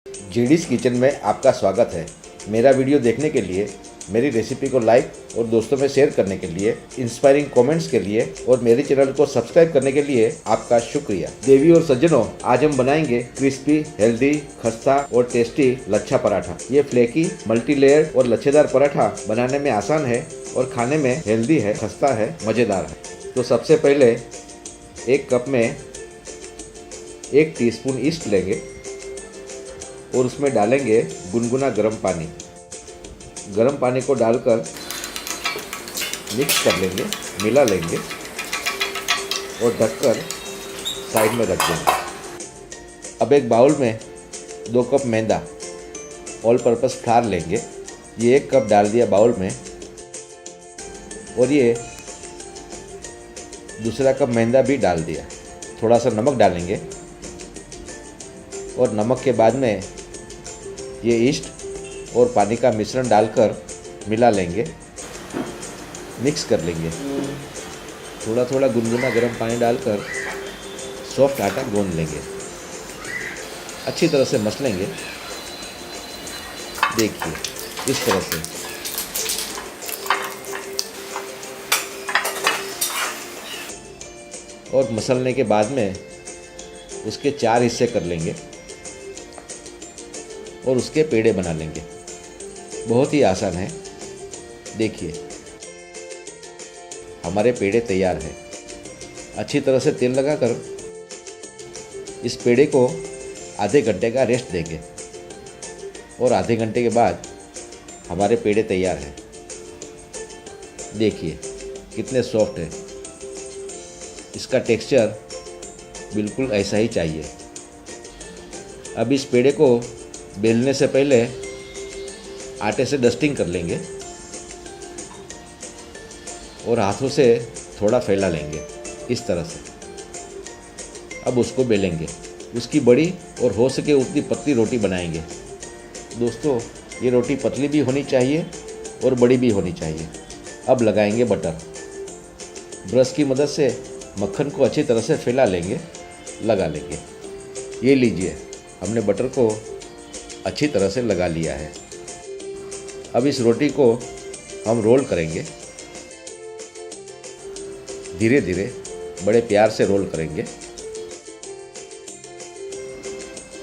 GDs kitchen में आपका स्वागत है। मेरा वीडियो देखने के लिए, मेरी रेसिपी को लाइक और दोस्तों में शेयर करने के लिए, इंस्पायरिंग कमेंट्स के लिए और मेरे चैनल को सब्सक्राइब करने के लिए आपका शुक्रिया। देवी और सज्जनों, आज हम बनाएंगे क्रिस्पी, हेल्दी, खस्ता और टेस्टी लच्छा पराठा। ये फ्लेकी, मल्टी लेयर और लच्छेदार पराठा बनाने में आसान है और खाने में हेल्दी है, खस्ता है, मज़ेदार है। तो सबसे पहले एक कप में 1 टीस्पून ईस्ट लेंगे और उसमें डालेंगे गुनगुना गर्म पानी। गर्म पानी को डालकर मिक्स कर लेंगे, मिला लेंगे और ढककर साइड में रख देंगे। अब एक बाउल में 2 कप मैदा, ऑल पर्पस फ्लार लेंगे। ये 1 कप डाल दिया बाउल में और ये दूसरा कप मैदा भी डाल दिया। थोड़ा सा नमक डालेंगे और नमक के बाद में ये ईस्ट और पानी का मिश्रण डालकर मिला लेंगे, मिक्स कर लेंगे। थोड़ा थोड़ा गुनगुना गर्म पानी डालकर सॉफ्ट आटा गूंद लेंगे। अच्छी तरह से मसलेंगे। देखिए इस तरह से। और मसलने के बाद में उसके 4 हिस्से कर लेंगे और उसके पेड़े बना लेंगे। बहुत ही आसान है। देखिए हमारे पेड़े तैयार हैं। अच्छी तरह से तेल लगाकर इस पेड़े को आधे घंटे का रेस्ट देंगे और आधे घंटे के बाद हमारे पेड़े तैयार हैं। देखिए कितने सॉफ्ट हैं। इसका टेक्सचर बिल्कुल ऐसा ही चाहिए। अब इस पेड़े को बेलने से पहले आटे से डस्टिंग कर लेंगे और हाथों से थोड़ा फैला लेंगे इस तरह से। अब उसको बेलेंगे। उसकी बड़ी और हो सके उतनी पतली रोटी बनाएंगे। दोस्तों, ये रोटी पतली भी होनी चाहिए और बड़ी भी होनी चाहिए। अब लगाएंगे बटर। ब्रश की मदद से मक्खन को अच्छी तरह से फैला लेंगे, लगा लेंगे। ये लीजिए, हमने बटर को अच्छी तरह से लगा लिया है। अब इस रोटी को हम रोल करेंगे। धीरे धीरे बड़े प्यार से रोल करेंगे।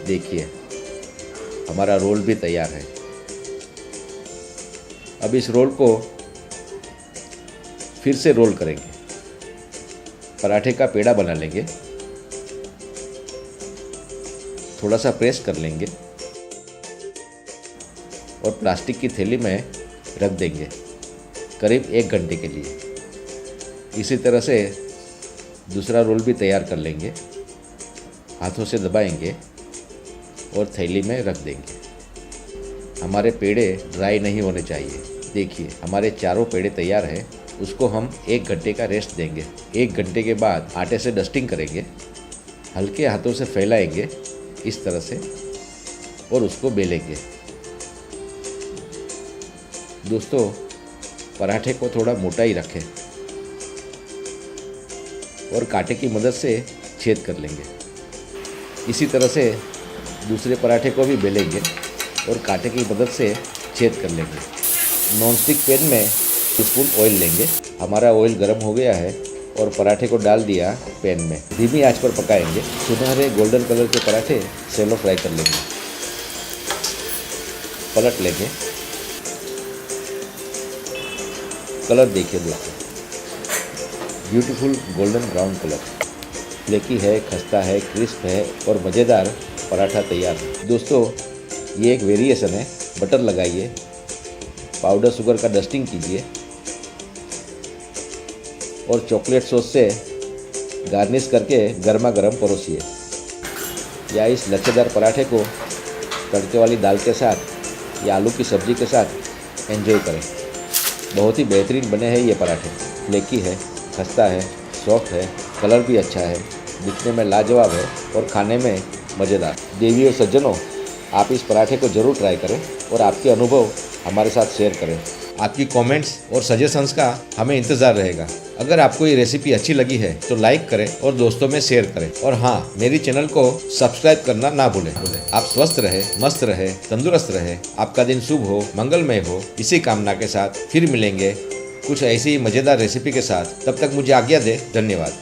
देखिए हमारा रोल भी तैयार है। अब इस रोल को फिर से रोल करेंगे। पराठे का पेड़ा बना लेंगे। थोड़ा सा प्रेस कर लेंगे और प्लास्टिक की थैली में रख देंगे करीब 1 घंटे के लिए। इसी तरह से दूसरा रोल भी तैयार कर लेंगे। हाथों से दबाएंगे और थैली में रख देंगे। हमारे पेड़े ड्राई नहीं होने चाहिए। देखिए हमारे चारों पेड़े तैयार हैं। उसको हम 1 घंटे का रेस्ट देंगे। 1 घंटे के बाद आटे से डस्टिंग करेंगे। हल्के हाथों से फैलाएंगे इस तरह से और उसको बेलेंगे। दोस्तों, पराठे को थोड़ा मोटा ही रखें और कांटे की मदद से छेद कर लेंगे। इसी तरह से दूसरे पराठे को भी बेलेंगे और कांटे की मदद से छेद कर लेंगे। नॉनस्टिक पैन में 2 स्पून ऑयल लेंगे। हमारा ऑयल गर्म हो गया है और पराठे को डाल दिया पैन में। धीमी आंच पर पकाएंगे। सुनहरे गोल्डन कलर के पराठे शैलो फ्राई कर लेंगे। पलट लेंगे। कलर देखिए दोस्तों, beautiful golden brown colour. Flaky है, खस्ता है, क्रिस्प है और मज़ेदार पराठा तैयार है। दोस्तों, ये एक वेरिएशन है। बटर लगाइए, पाउडर शुगर का डस्टिंग कीजिए और चॉकलेट सॉस से गार्निश करके गर्मा गर्म परोसिए। या इस लच्छेदार पराठे को तड़के वाली दाल के साथ या आलू की सब्ज़ी के साथ एंजॉय करें। बहुत ही बेहतरीन बने हैं ये पराठे। फ्लेकी है, खस्ता है, सॉफ्ट है, कलर भी अच्छा है, दिखने में लाजवाब है और खाने में मज़ेदार। देवी और सज्जनों, आप इस पराठे को ज़रूर ट्राई करें और आपके अनुभव हमारे साथ शेयर करें। आपकी कमेंट्स और सजेशंस का हमें इंतज़ार रहेगा। अगर आपको ये रेसिपी अच्छी लगी है तो लाइक करें और दोस्तों में शेयर करें। और हाँ, मेरी चैनल को सब्सक्राइब करना ना भूलें। आप स्वस्थ रहे, मस्त रहे, तंदुरुस्त रहे, आपका दिन शुभ हो, मंगलमय हो, इसी कामना के साथ फिर मिलेंगे कुछ ऐसी ही मज़ेदार रेसिपी के साथ। तब तक मुझे आज्ञा दे। धन्यवाद।